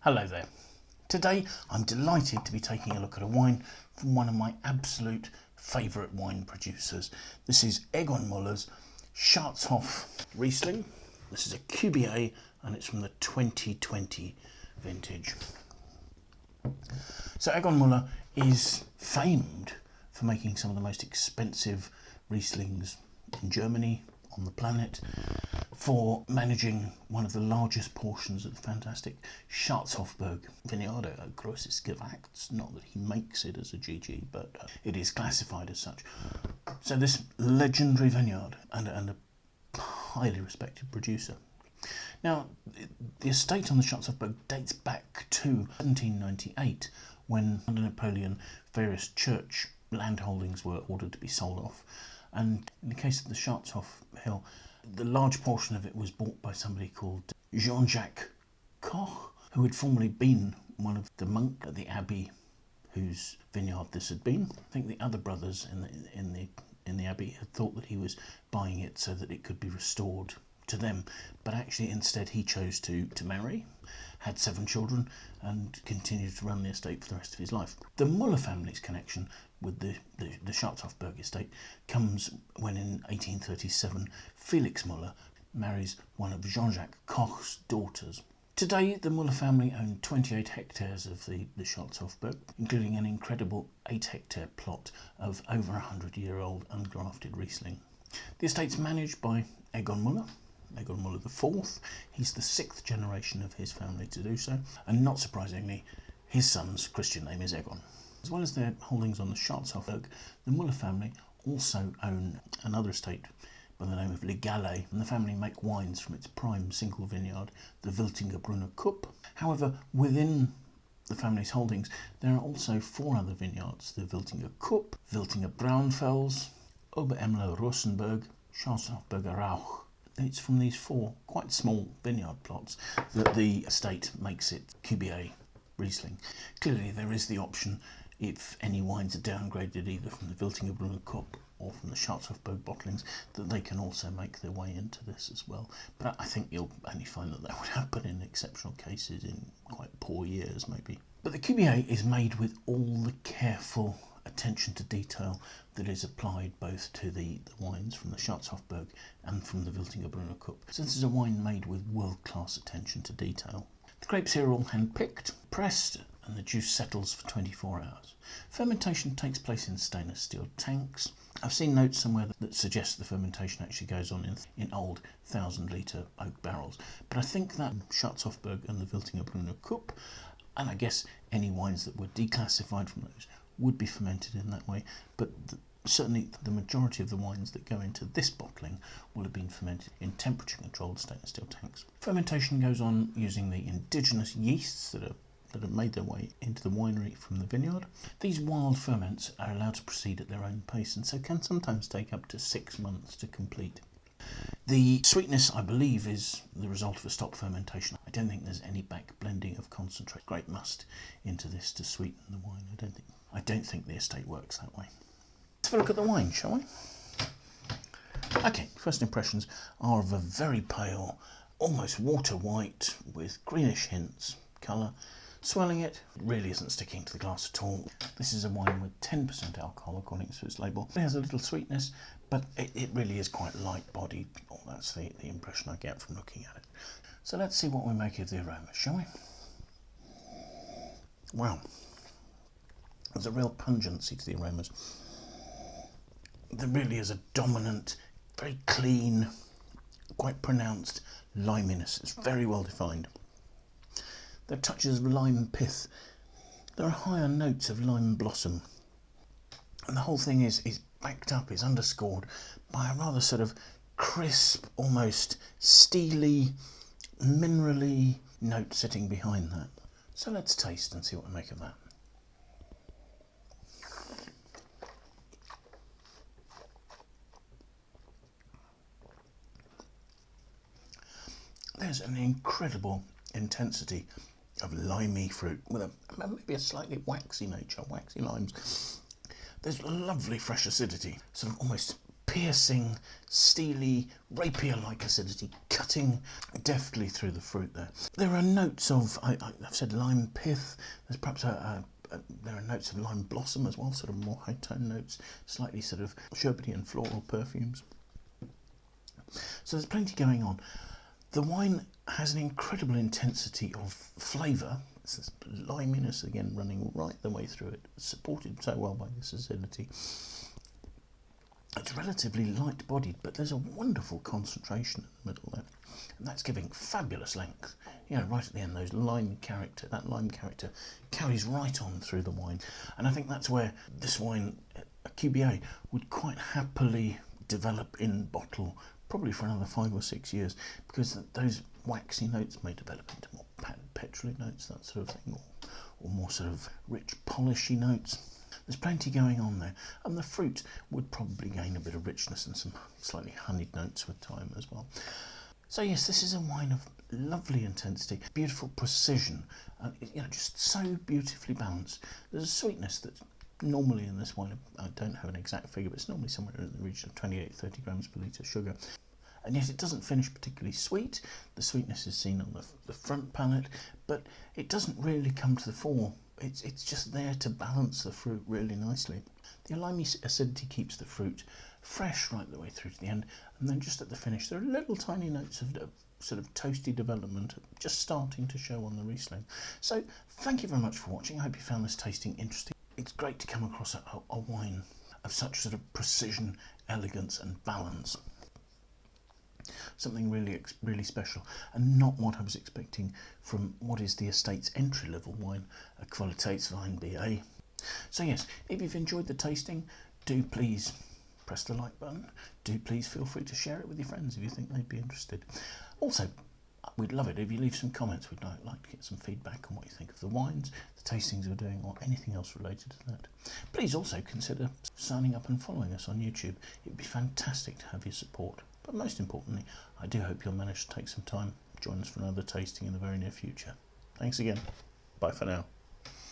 Hello there. Today I'm delighted to be taking a look at a wine from one of my absolute favourite wine producers. This is Egon Müller's Scharzhof Riesling. This is a Qba and it's from the 2020 vintage. So Egon Müller is famed for making some of the most expensive Rieslings in Germany, on the planet, for managing one of the largest portions of the fantastic Scharzhofberg vineyard, a grosses Gewachs. Not that he makes it as a GG, but it is classified as such. So this legendary vineyard and a highly respected producer. Now, the estate on the Scharzhofberg dates back to 1798, when under Napoleon various church landholdings were ordered to be sold off. And in the case of the Scharzhof Hill, the large portion of it was bought by somebody called Jean-Jacques Koch, who had formerly been one of the monks at the abbey whose vineyard this had been. I think the other brothers in the abbey had thought that he was buying it so that it could be restored to them, but actually instead he chose to marry, had 7 children, and continued to run the estate for the rest of his life. The Müller family's connection with the Scharzhofberg estate comes when in 1837 Felix Müller marries one of Jean-Jacques Koch's daughters. Today the Müller family own 28 hectares of the Scharzhofberg, including an incredible 8-hectare plot of over 100-year-old ungrafted Riesling. The estate's managed by Egon Müller, Egon Müller IV. He's the 6th generation of his family to do so, and not surprisingly, his son's Christian name is Egon. As well as their holdings on the Scharzhofberg, the Müller family also own another estate by the name of Legale, and the family make wines from its prime single vineyard, the Wiltingen Qba. However, within the family's holdings, there are also 4 other vineyards, the Wiltingen Qba, Wiltingen Braunfels, Oberemler Rosenberg, Scharzhofberger Rauch. It's from these 4 quite small vineyard plots that the estate makes it Qba Riesling. Clearly there is the option, if any wines are downgraded either from the Wiltingen Qba or from the Scharzhofberg bottlings, that they can also make their way into this as well. But I think you'll only find that would happen in exceptional cases, in quite poor years maybe. But the Qba is made with all the careful attention to detail that is applied both to the wines from the Scharzhofberg and from the Wiltingen Qba. So this is a wine made with world-class attention to detail. The grapes here are all hand-picked, pressed, and the juice settles for 24 hours. Fermentation takes place in stainless steel tanks. I've seen notes somewhere that suggest the fermentation actually goes on in old 1,000-litre oak barrels. But I think that Scharzhofberg and the Wiltingen Qba, and I guess any wines that were declassified from those, would be fermented in that way. But certainly the majority of the wines that go into this bottling will have been fermented in temperature-controlled stainless steel tanks. Fermentation goes on using the indigenous yeasts that have made their way into the winery from the vineyard. These wild ferments are allowed to proceed at their own pace and so can sometimes take up to 6 months to complete. The sweetness, I believe, is the result of a stop fermentation. I don't think there's any back blending of concentrate grape must into this to sweeten the wine. I don't think the estate works that way. Let's have a look at the wine, shall we? Okay, first impressions are of a very pale, almost water white with greenish hints colour. Swelling it really isn't sticking to the glass at all. This is a wine with 10% alcohol according to its label. It has a little sweetness, but it really is quite light-bodied. Oh, that's the impression I get from looking at it. So let's see what we make of the aroma, shall we? Wow. There's a real pungency to the aromas. There really is a dominant, very clean, quite pronounced liminess. It's very well defined. There are touches of lime pith. There are higher notes of lime blossom. And the whole thing is backed up, is underscored by a rather sort of crisp, almost steely, minerally note sitting behind that. So let's taste and see what we make of that. There's an incredible intensity of limey fruit with maybe a slightly waxy nature, waxy limes. There's lovely fresh acidity, sort of almost piercing, steely, rapier-like acidity, cutting deftly through the fruit there. There are notes of, I've said lime pith, there's perhaps there are notes of lime blossom as well, sort of more high-tone notes, slightly sort of sherbety and floral perfumes. So there's plenty going on. The wine has an incredible intensity of flavour. It's this liminess again running right the way through it, supported so well by this acidity. It's relatively light-bodied, but there's a wonderful concentration in the middle there, and that's giving fabulous length. You know, right at the end, that lime character carries right on through the wine, and I think that's where this wine, a Qba, would quite happily develop in bottle, probably for another 5 or 6 years, because those waxy notes may develop into more petrolly notes, that sort of thing, or more sort of rich, polishy notes. There's plenty going on there, and the fruit would probably gain a bit of richness and some slightly honeyed notes with time as well. So yes, this is a wine of lovely intensity, beautiful precision, and you know, just so beautifully balanced. There's a sweetness that's normally in this wine, I don't have an exact figure, but it's normally somewhere in the region of 28-30 grams per litre sugar. And yet it doesn't finish particularly sweet. The sweetness is seen on the front palate, but it doesn't really come to the fore. It's just there to balance the fruit really nicely. The limey acidity keeps the fruit fresh right the way through to the end, and then just at the finish there are little tiny notes of sort of toasty development just starting to show on the Riesling. So thank you very much for watching. I hope you found this tasting interesting. It's great to come across a wine of such sort of precision, elegance and balance. Something really special, and not what I was expecting from what is the estate's entry-level wine, a Kwalitätswein BA. So yes, if you've enjoyed the tasting, do please press the like button. Do please feel free to share it with your friends if you think they'd be interested. Also, we'd love it if you leave some comments. We'd like to get some feedback on what you think of the wines, the tastings we're doing, or anything else related to that. Please also consider signing up and following us on YouTube. It'd be fantastic to have your support. But most importantly, I do hope you'll manage to take some time, join us for another tasting in the very near future. Thanks again. Bye for now.